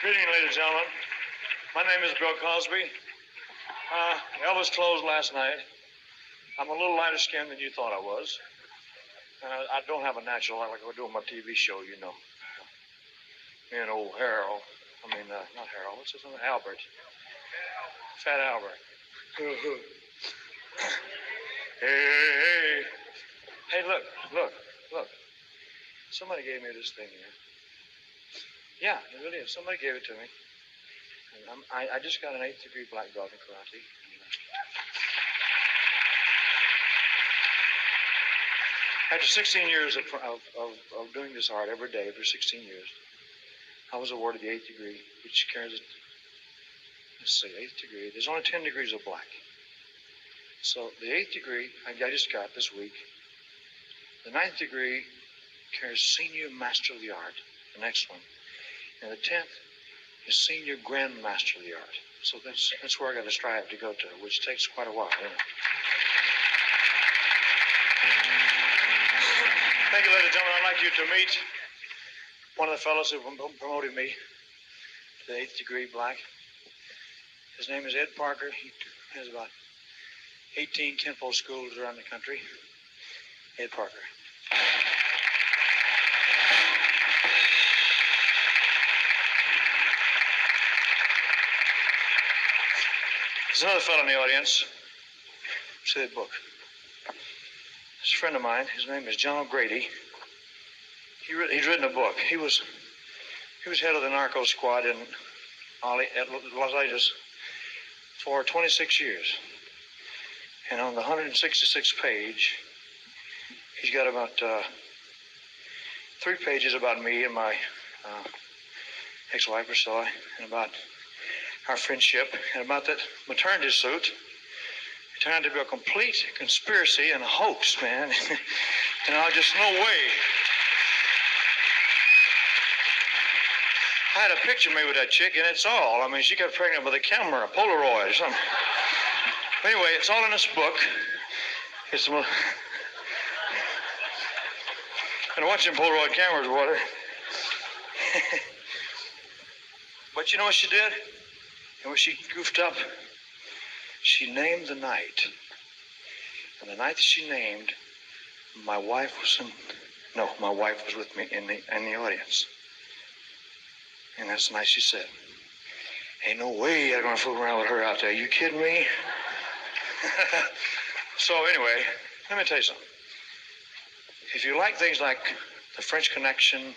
Greeting, ladies and gentlemen. My name is Bill Cosby. Elvis closed last night. I'm a little lighter skinned than you thought I was. I don't have a natural light like I do on my TV show, you know. Me and old Harold. Not Harold. What's his name? Albert. Fat Albert. Hey. Hey, look. Somebody gave me this thing here. Yeah, it really is. Somebody gave it to me. And I just got an 8th degree black belt in karate. After 16 years of doing this art every day for 16 years, I was awarded the 8th degree, which carries, let's see, 8th degree. There's only 10 degrees of black. So the 8th degree I just got this week. The 9th degree carries Senior Master of the Art, the next one. And the 10th is Senior Grand Master of the Art. So that's where I got to strive to go to, which takes quite a while. You know? Thank you, ladies and gentlemen. I'd like you to meet one of the fellows who promoted me to the 8th degree black. His name is Ed Parker. He has about 18 Kenpo schools around the country. Ed Parker. There's another fellow in the audience. See that book. It's a friend of mine. His name is John O'Grady. He's written a book. He was head of the narco squad in Los Angeles for 26 years. And on the 166th page, he's got about 3 pages about me and my ex-wife Priscilla, and about our friendship, and about that maternity suit. It turned out to be a complete conspiracy and a hoax, man. Just no way. I had a picture made with that chick, and it's all. She got pregnant with a camera, a Polaroid or something. Anyway, it's all in this book. It's been watching Polaroid cameras, water. But you know what she did? And when she goofed up, she named the night. And the night that she named, my wife was with me in the audience. And that's the night she said, "Ain't no way you're gonna fool around with her out there. You kidding me?" So anyway, let me tell you something. If you like things like the French Connection,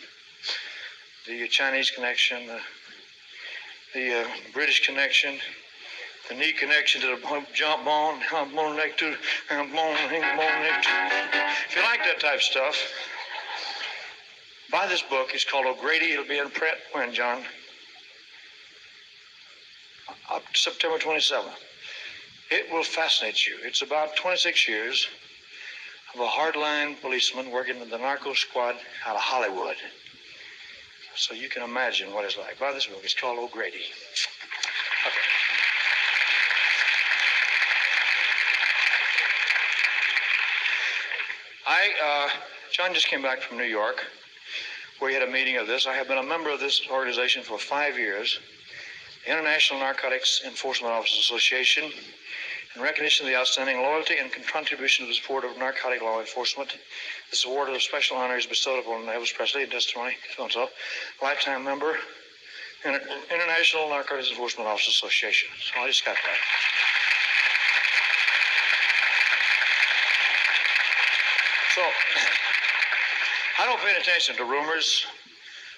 the Chinese Connection, the British Connection, the knee connection to the jump bone neck to bone neck to. If you like that type of stuff, buy this book. It's called O'Grady. It'll be in print when, John? Up to September 27th. It will fascinate you. It's about 26 years of a hardline policeman working in the narco squad out of Hollywood. So you can imagine what it's like. Buy this book. It's called O'Grady. Okay. John just came back from New York, where he had a meeting of this. I have been a member of this organization for 5 years, the International Narcotics Enforcement Officers Association, in recognition of the outstanding loyalty and contribution to the support of narcotic law enforcement. This award of special honor is bestowed upon Elvis Presley in testimony, so-and-so, lifetime member, International Narcotics Enforcement Officers Association. So I just got that. So, I don't pay attention to rumors.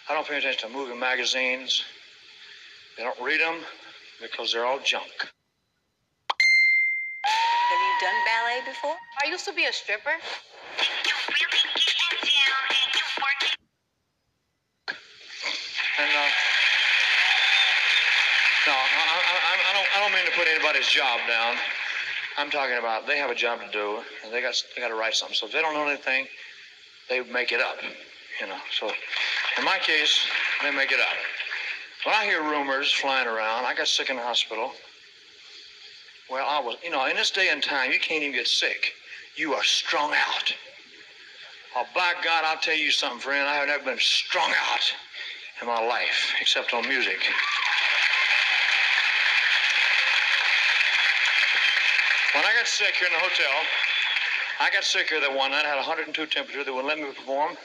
I don't pay attention to movie magazines. They don't read them because they're all junk. Have you done ballet before? I used to be a stripper. And no, I don't mean to put anybody's job down. I'm talking about they have a job to do, and they got to write something. So if they don't know anything, they make it up, So in my case, they make it up. When I hear rumors flying around, I got sick in the hospital. Well, I was, in this day and time, you can't even get sick. You are strung out. Oh, by God, I'll tell you something, friend. I have never been strung out in my life, except on music. When I got sick here in the hotel, I got sick here that one night. I had 102 temperature. They wouldn't let me perform.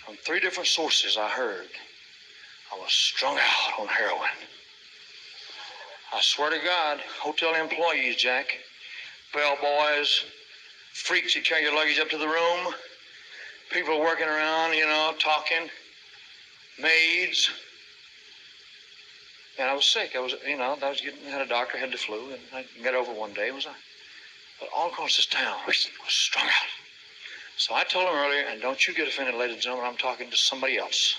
From 3 different sources I heard I was strung out on heroin. I swear to God, hotel employees, Jack, bellboys, freaks who carry your luggage up to the room, people working around, talking, maids. And I was sick. I had a doctor, had the flu, and I got over one day. But all across this town, I was strung out. So I told him earlier, and don't you get offended, ladies and gentlemen, I'm talking to somebody else.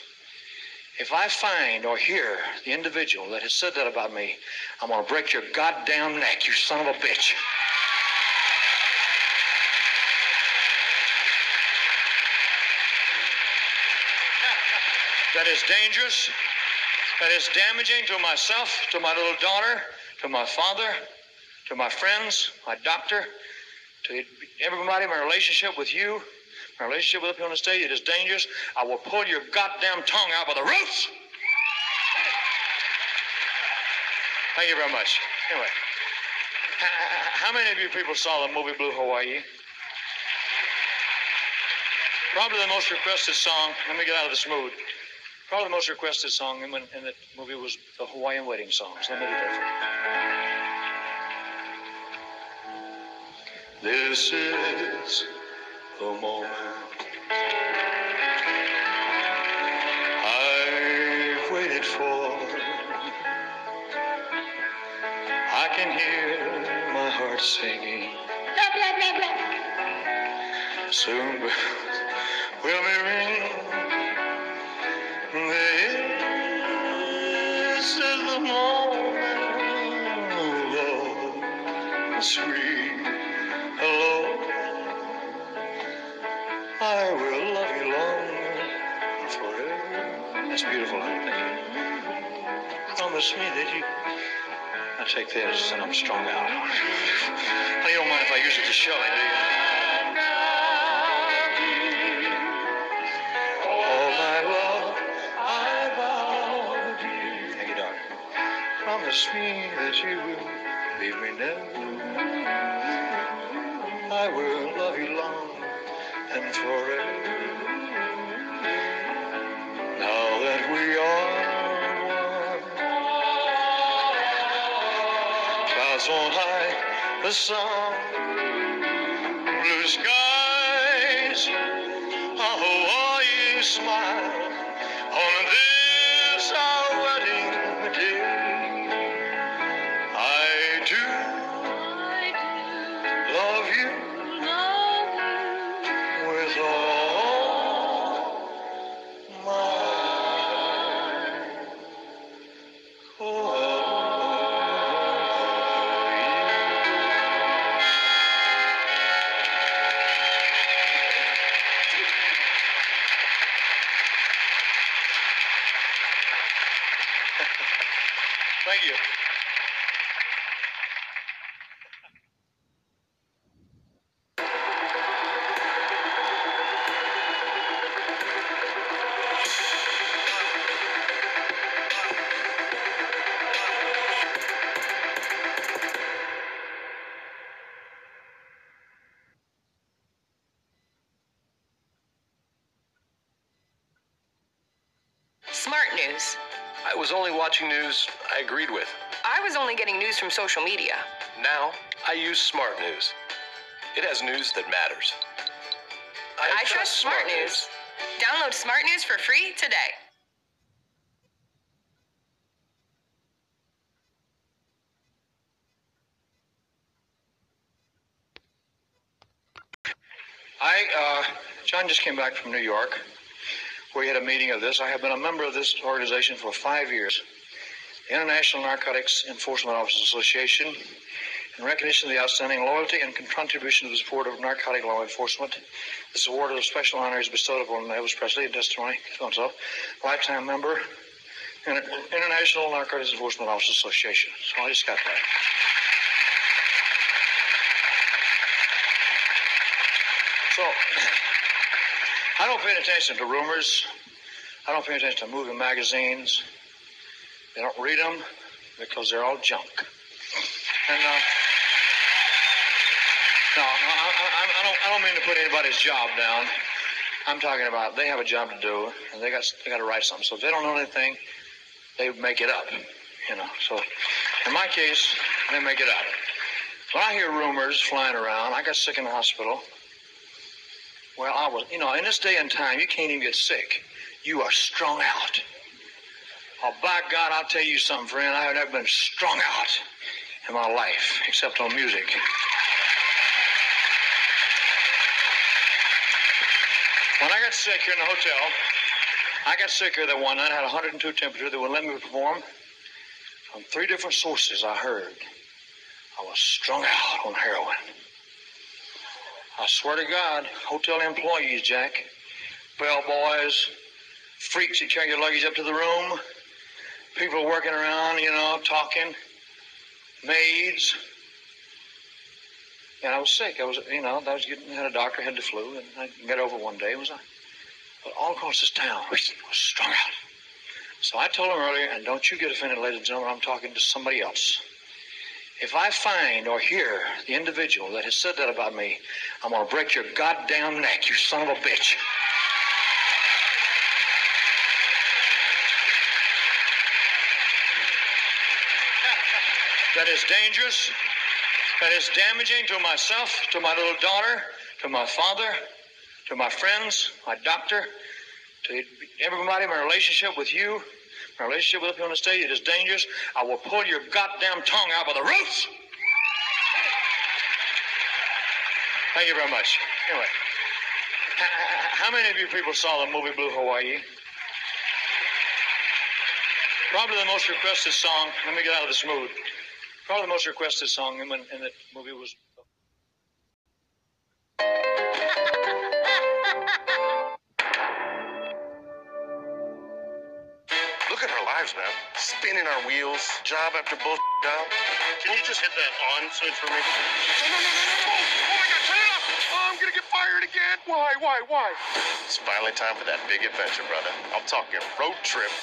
If I find or hear the individual that has said that about me, I'm going to break your goddamn neck, you son of a bitch. That is dangerous. That is damaging to myself, to my little daughter, to my father, to my friends, my doctor, to everybody, my relationship with you, my relationship with you on the stage. It is dangerous. I will pull your goddamn tongue out by the roots. Thank you very much. Anyway, how many of you people saw the movie Blue Hawaii? Probably the most requested song. Let me get out of this mood. Probably the most requested song in that movie was the Hawaiian wedding songs. Let me do that for you. This is the moment I've waited for. I can hear my heart singing. Blah, blah, blah, blah. Soon will be ringing. This is the moment, Lord, sweet hello. I will love you long forever. That's beautiful, honey. Thank you. Promise me that you... I take this and I'm strung out. Honey, you don't mind if I use it to Shelley, do you? All my love, I vow to you. Thank you, darling. Promise me that you will leave me never. I will love you long and forever. Now that we are one, clouds on high, the sun, blue skies, a Hawaii smile on this our wedding day. I do love you with all my Thank you. Smart news. I was only watching news I agreed with. I was only getting news from social media. Now, I use Smart News. It has news that matters. I trust Smart News. Download Smart News for free today. John just came back from New York, where he had a meeting of this. I have been a member of this organization for 5 years, the International Narcotics Enforcement Officers Association, in recognition of the outstanding loyalty and contribution to the support of narcotic law enforcement. This award of special honor is bestowed upon Elvis Presley in testimony, so-and-so, lifetime member, in International Narcotics Enforcement Officers Association. So I just got that. So, I don't pay attention to rumors I don't pay attention to movie magazines. They don't read them because they're all junk. And no, I don't mean to put anybody's job down. I'm talking about they have a job to do, and they got to write something. So if they don't know anything, they make it up, you know. So in my case, they make it up. When I hear rumors flying around, I got sick in the hospital. Well, I was, you know, in this day and time, you can't even get sick. You are strung out. Oh, by God, I'll tell you something, friend. I have never been strung out in my life, except on music. When I got sick here in the hotel, I got sicker that one night. I had 102 temperature. They wouldn't let me perform. From 3 different sources, I heard I was strung out on heroin. I swear to God, hotel employees, Jack, bellboys, freaks that carry your luggage up to the room, people working around, you know, talking, maids. And I was sick. I had a doctor, had the flu, and I got over one day. But all across this town, I was strung out. So I told him earlier, and don't you get offended, ladies and gentlemen, I'm talking to somebody else. If I find or hear the individual that has said that about me, I'm going to break your goddamn neck, you son of a bitch. That is dangerous. That is damaging to myself, to my little daughter, to my father, to my friends, my doctor, to everybody, my relationship with you, my relationship with you on the stage. It is dangerous. I will pull your goddamn tongue out by the roots. Thank you very much. Anyway, how many of you people saw the movie Blue Hawaii? Probably the most requested song. Let me get out of this mood. Probably the most requested song in that movie was... Look at our lives, man. Spinning our wheels, job after bullshit job. Can you just hit that on switch for me? No. Oh my God, turn it off! Oh, I'm gonna get fired again. Why? It's finally time for that big adventure, brother. I'm talking road trip.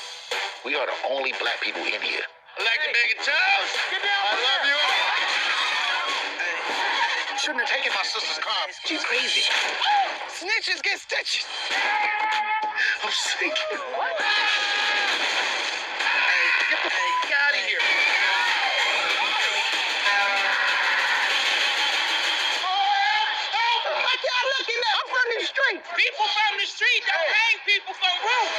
We are the only black people in here. I like the bacon toast. Get down. I love you. Shouldn't have taken my sister's car. She's crazy. Snitches get stitches. I'm sick. What? Hey, get the f*** out of here. Help! What y'all looking at? I'm from the street. People from the street don't hang people from roof.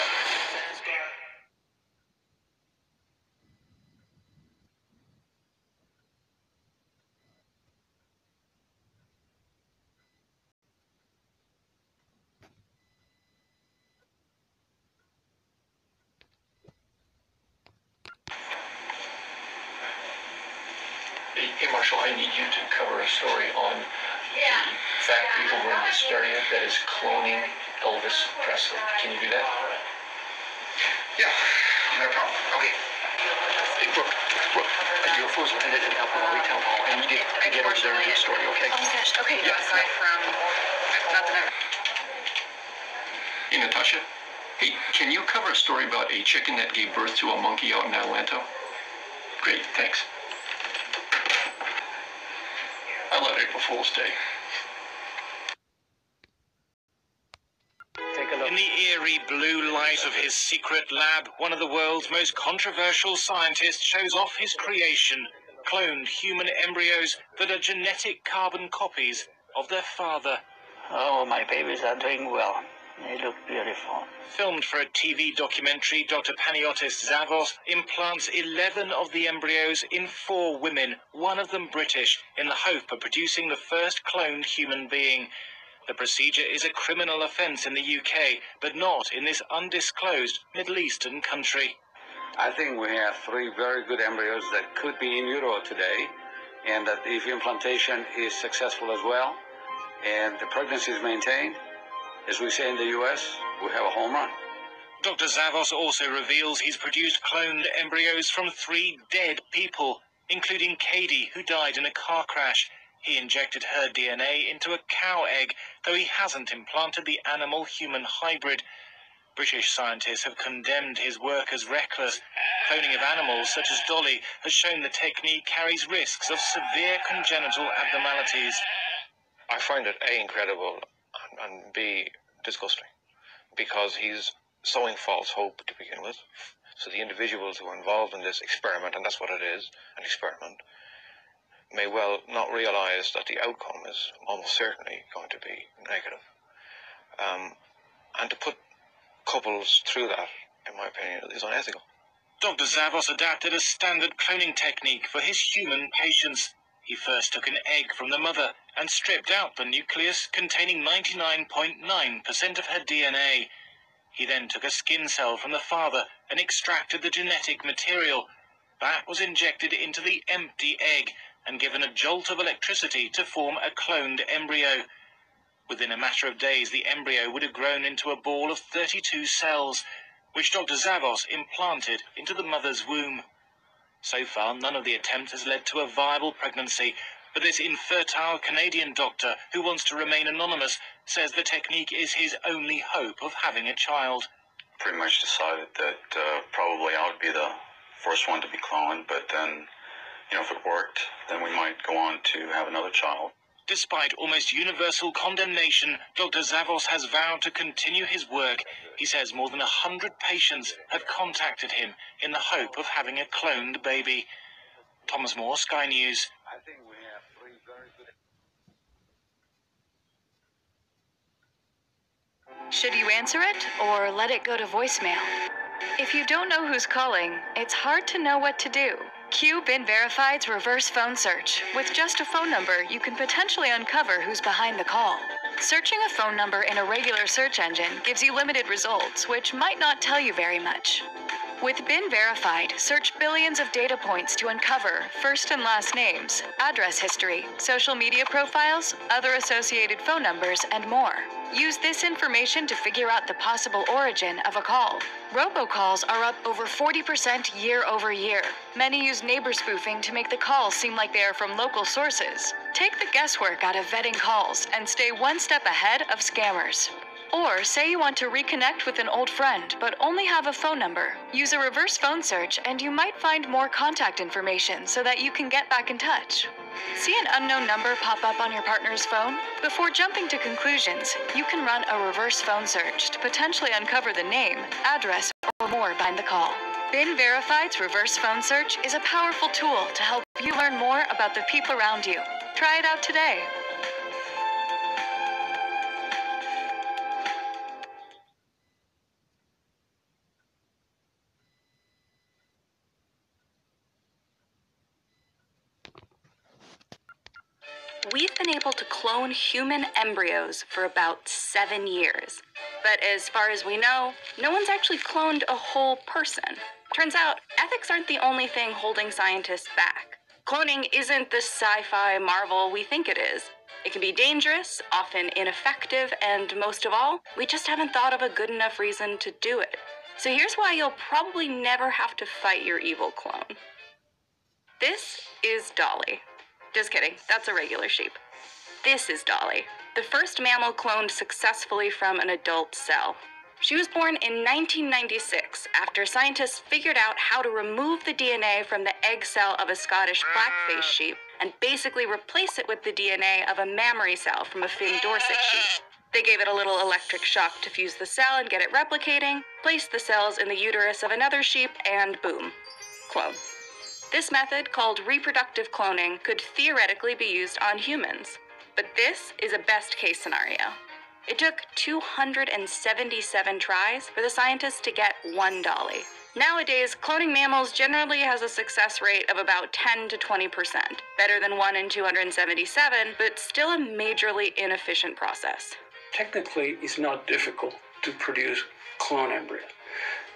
Hey, Marshall, I need you to cover a story on the fat people in this area that is cloning Elvis Presley. Can you do that? Yeah, no problem. Okay. Hey, Brooke, UFOs landed in Alphaville Town Hall, and you need to get over there and do the story, okay? Oh my gosh, okay. Yeah. Aside from nothing ever. Hey, Natasha. Hey, can you cover a story about a chicken that gave birth to a monkey out in Atlanta? Great, thanks. I love April Fool's Day. In the eerie blue light of his secret lab, one of the world's most controversial scientists shows off his creation, cloned human embryos that are genetic carbon copies of their father. Oh, my babies are doing well. They look beautiful. Filmed for a TV documentary, Dr. Panagiotis Zavos implants 11 of the embryos in 4 women, one of them British, in the hope of producing the first cloned human being. The procedure is a criminal offence in the UK, but not in this undisclosed Middle Eastern country. I think we have 3 very good embryos that could be in utero today, and that if implantation is successful as well, and the pregnancy is maintained, as we say in the US, we have a home run. Dr. Zavos also reveals he's produced cloned embryos from 3 dead people, including Katie, who died in a car crash. He injected her DNA into a cow egg, though he hasn't implanted the animal-human hybrid. British scientists have condemned his work as reckless. Cloning of animals, such as Dolly, has shown the technique carries risks of severe congenital abnormalities. I find it A, incredible, and B, disgusting, because he's sowing false hope to begin with. So the individuals who are involved in this experiment, and that's what it is, an experiment, may well not realize that the outcome is almost certainly going to be negative. And to put couples through that, in my opinion, is unethical. Dr. Zavos adapted a standard cloning technique for his human patients. He first took an egg from the mother and stripped out the nucleus containing 99.9% of her DNA. He then took a skin cell from the father and extracted the genetic material. That was injected into the empty egg and given a jolt of electricity to form a cloned embryo. Within a matter of days, the embryo would have grown into a ball of 32 cells, which Dr. Zavos implanted into the mother's womb. So far, none of the attempts has led to a viable pregnancy, but this infertile Canadian doctor, who wants to remain anonymous, says the technique is his only hope of having a child. Pretty much decided that probably I would be the first one to be cloned, but then, if it worked, then we might go on to have another child. Despite almost universal condemnation, Dr. Zavos has vowed to continue his work. He says more than 100 patients have contacted him in the hope of having a cloned baby. Thomas Moore, Sky News. I think we have three very good... Should you answer it or let it go to voicemail? If you don't know who's calling, it's hard to know what to do. Cue Been Verified's reverse phone search. With just a phone number, you can potentially uncover who's behind the call. Searching a phone number in a regular search engine gives you limited results, which might not tell you very much. With Been Verified, search billions of data points to uncover first and last names, address history, social media profiles, other associated phone numbers, and more. Use this information to figure out the possible origin of a call. Robocalls are up over 40% year over year. Many use neighbor spoofing to make the calls seem like they are from local sources. Take the guesswork out of vetting calls and stay one step ahead of scammers. Or say you want to reconnect with an old friend, but only have a phone number. Use a reverse phone search and you might find more contact information so that you can get back in touch. See an unknown number pop up on your partner's phone? Before jumping to conclusions, you can run a reverse phone search to potentially uncover the name, address, or more behind the call. Been Verified's reverse phone search is a powerful tool to help you learn more about the people around you. Try it out today. We've been able to clone human embryos for about 7 years. But as far as we know, no one's actually cloned a whole person. Turns out, ethics aren't the only thing holding scientists back. Cloning isn't the sci-fi marvel we think it is. It can be dangerous, often ineffective, and most of all, we just haven't thought of a good enough reason to do it. So here's why you'll probably never have to fight your evil clone. This is Dolly. Just kidding, that's a regular sheep. This is Dolly, the first mammal cloned successfully from an adult cell. She was born in 1996 after scientists figured out how to remove the DNA from the egg cell of a Scottish blackface sheep and basically replace it with the DNA of a mammary cell from a Finn Dorset sheep. They gave it a little electric shock to fuse the cell and get it replicating, placed the cells in the uterus of another sheep, and boom, clone. This method, called reproductive cloning, could theoretically be used on humans. But this is a best-case scenario. It took 277 tries for the scientists to get one Dolly. Nowadays, cloning mammals generally has a success rate of about 10 to 20%, better than 1 in 277, but still a majorly inefficient process. Technically, it's not difficult to produce clone embryos,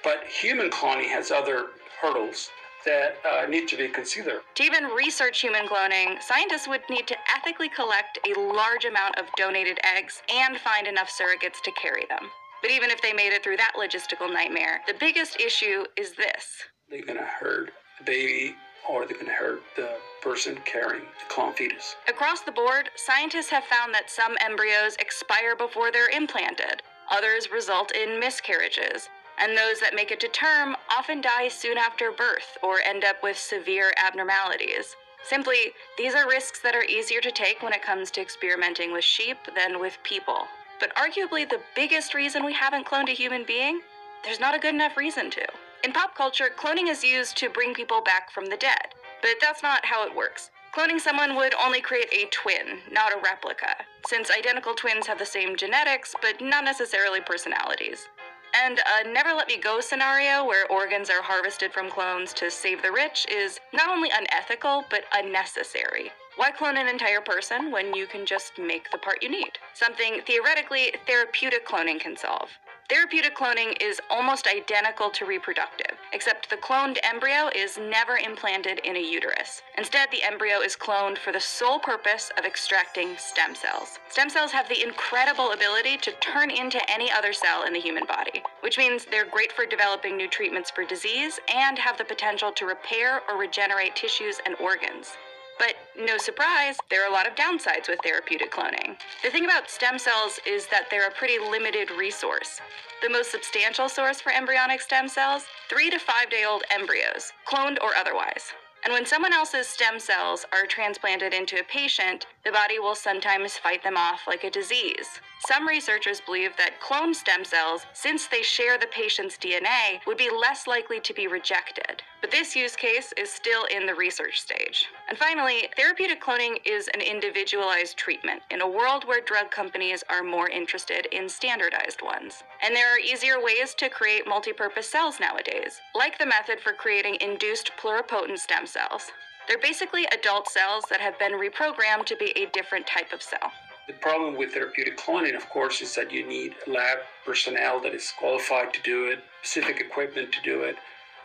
but human cloning has other hurdles that need to be considered. To even research human cloning, scientists would need to ethically collect a large amount of donated eggs and find enough surrogates to carry them. But even if they made it through that logistical nightmare, the biggest issue is this. They're going to hurt the baby, or they're going to hurt the person carrying the clone fetus. Across the board, scientists have found that some embryos expire before they're implanted. Others result in miscarriages. And those that make it to term often die soon after birth or end up with severe abnormalities. Simply, these are risks that are easier to take when it comes to experimenting with sheep than with people. But arguably the biggest reason we haven't cloned a human being? There's not a good enough reason to. In pop culture, cloning is used to bring people back from the dead. But that's not how it works. Cloning someone would only create a twin, not a replica, since identical twins have the same genetics, but not necessarily personalities. And a never let me go scenario where organs are harvested from clones to save the rich is not only unethical, but unnecessary. Why clone an entire person when you can just make the part you need? Something theoretically therapeutic cloning can solve. Therapeutic cloning is almost identical to reproductive, except the cloned embryo is never implanted in a uterus. Instead, the embryo is cloned for the sole purpose of extracting stem cells. Stem cells have the incredible ability to turn into any other cell in the human body, which means they're great for developing new treatments for disease and have the potential to repair or regenerate tissues and organs. But no surprise, there are a lot of downsides with therapeutic cloning. The thing about stem cells is that they're a pretty limited resource. The most substantial source for embryonic stem cells, 3 to 5 day old embryos, cloned or otherwise. And when someone else's stem cells are transplanted into a patient, the body will sometimes fight them off like a disease. Some researchers believe that cloned stem cells, since they share the patient's DNA, would be less likely to be rejected. But this use case is still in the research stage. And finally, therapeutic cloning is an individualized treatment in a world where drug companies are more interested in standardized ones. And there are easier ways to create multi-purpose cells nowadays, like the method for creating induced pluripotent stem cells. They're basically adult cells that have been reprogrammed to be a different type of cell. The problem with therapeutic cloning, of course, is that you need lab personnel that is qualified to do it, specific equipment to do it,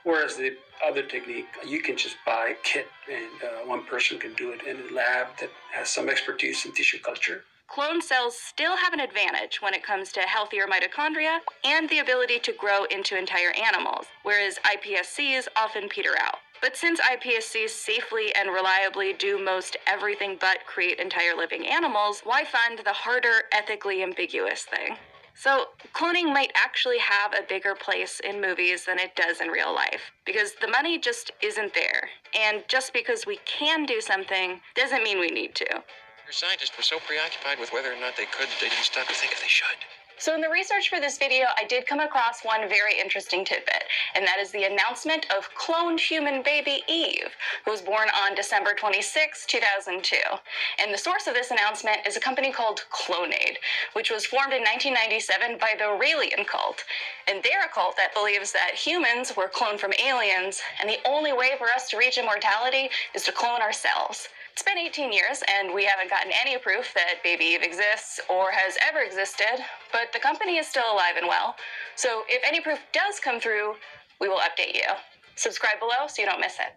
whereas the other technique, you can just buy a kit and one person can do it in a lab that has some expertise in tissue culture. Cloned cells still have an advantage when it comes to healthier mitochondria and the ability to grow into entire animals, whereas iPSCs often peter out. But since iPSCs safely and reliably do most everything but create entire living animals, why fund the harder, ethically ambiguous thing? So, cloning might actually have a bigger place in movies than it does in real life, because the money just isn't there. And just because we can do something doesn't mean we need to. Your scientists were so preoccupied with whether or not they could that they didn't stop to think if they should. So in the research for this video, I did come across one very interesting tidbit, and that is the announcement of cloned human baby Eve, who was born on December 26, 2002. And the source of this announcement is a company called Clonaid, which was formed in 1997 by the Raelian cult. And they're a cult that believes that humans were cloned from aliens, and the only way for us to reach immortality is to clone ourselves. It's been 18 years, and we haven't gotten any proof that Baby Eve exists or has ever existed, but the company is still alive and well. So if any proof does come through, we will update you. Subscribe below so you don't miss it.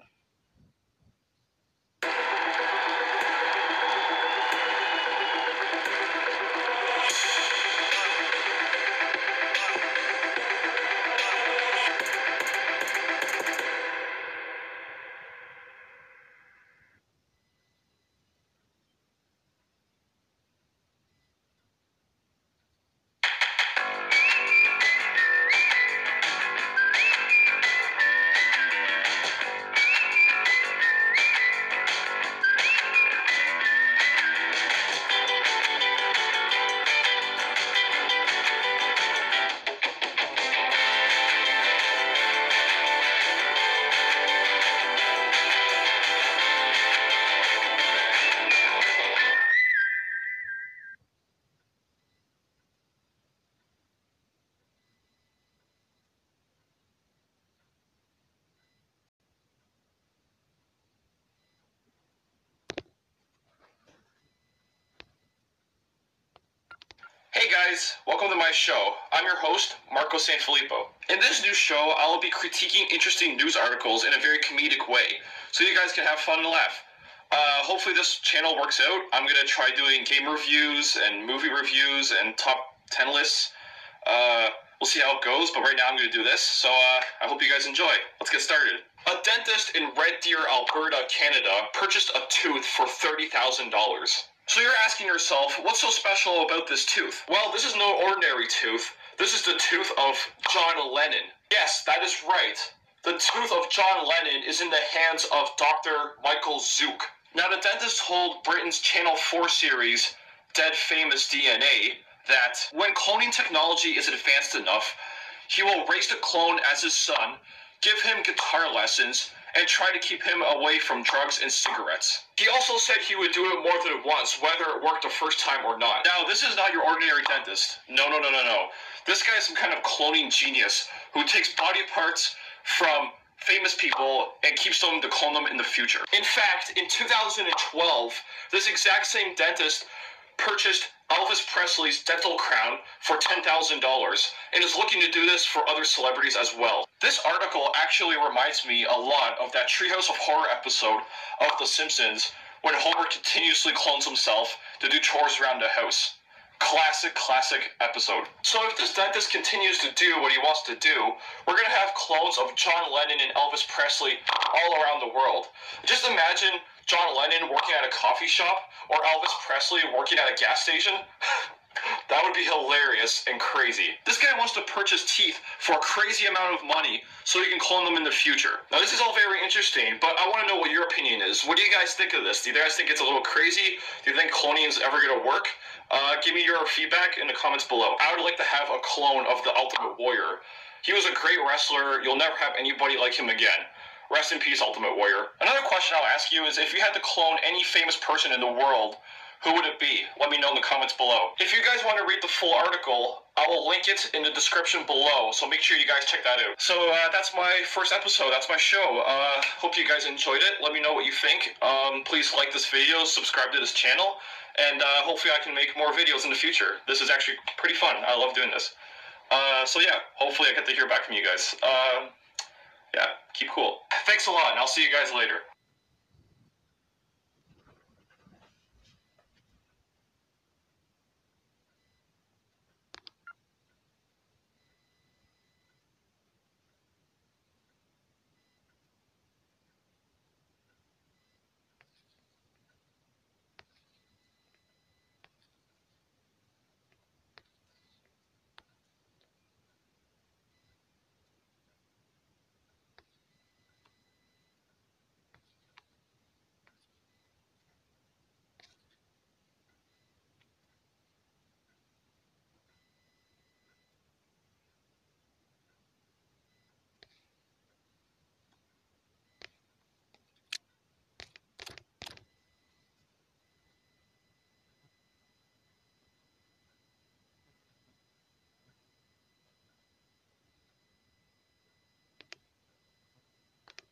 Hey guys, welcome to my show. I'm your host, Marco Sanfilippo. In this new show, I'll be critiquing interesting news articles in a very comedic way, so you guys can have fun and laugh. Hopefully this channel works out. I'm gonna try doing game reviews and movie reviews and top 10 lists. We'll see how it goes, but right now I'm gonna do this, so I hope you guys enjoy. Let's get started. A dentist in Red Deer, Alberta, Canada purchased a tooth for $30,000. So you're asking yourself, what's so special about this tooth? Well, this is no ordinary tooth. This is the tooth of John Lennon. Yes, that is right. The tooth of John Lennon is in the hands of Dr. Michael Zook. Now, the dentist told Britain's Channel 4 series, Dead Famous DNA, that when cloning technology is advanced enough, he will raise the clone as his son, give him guitar lessons, and try to keep him away from drugs and cigarettes. He also said he would do it more than once, whether it worked the first time or not. Now, this is not your ordinary dentist. No. This guy is some kind of cloning genius who takes body parts from famous people and keeps them to clone them in the future. In fact, in 2012, this exact same dentist purchased Elvis Presley's dental crown for $10,000 and is looking to do this for other celebrities as well. This article actually reminds me a lot of that Treehouse of Horror episode of The Simpsons when Homer continuously clones himself to do chores around the house. Classic episode. So if this dentist continues to do what he wants to do, we're going to have clones of John Lennon and Elvis Presley all around the world. Just imagine John Lennon working at a coffee shop or Elvis Presley working at a gas station. That would be hilarious and crazy. This guy wants to purchase teeth for a crazy amount of money so he can clone them in the future. Now, this is all very interesting, but I want to know what your opinion is. What do you guys think of this? Do you guys think it's a little crazy? Do you think cloning is ever going to work? Give me your feedback in the comments below. I would like to have a clone of the Ultimate Warrior. He was a great wrestler. You'll never have anybody like him again. Rest in peace, Ultimate Warrior. Another question I'll ask you is, if you had to clone any famous person in the world, who would it be? Let me know in the comments below. If you guys want to read the full article, I will link it in the description below, so make sure you guys check that out. So that's my first episode. That's my show. Hope you guys enjoyed it. Let me know what you think. Please like this video, subscribe to this channel, and hopefully I can make more videos in the future. This is actually pretty fun. I love doing this. So yeah, hopefully I get to hear back from you guys. Yeah, keep cool. Thanks a lot, and I'll see you guys later.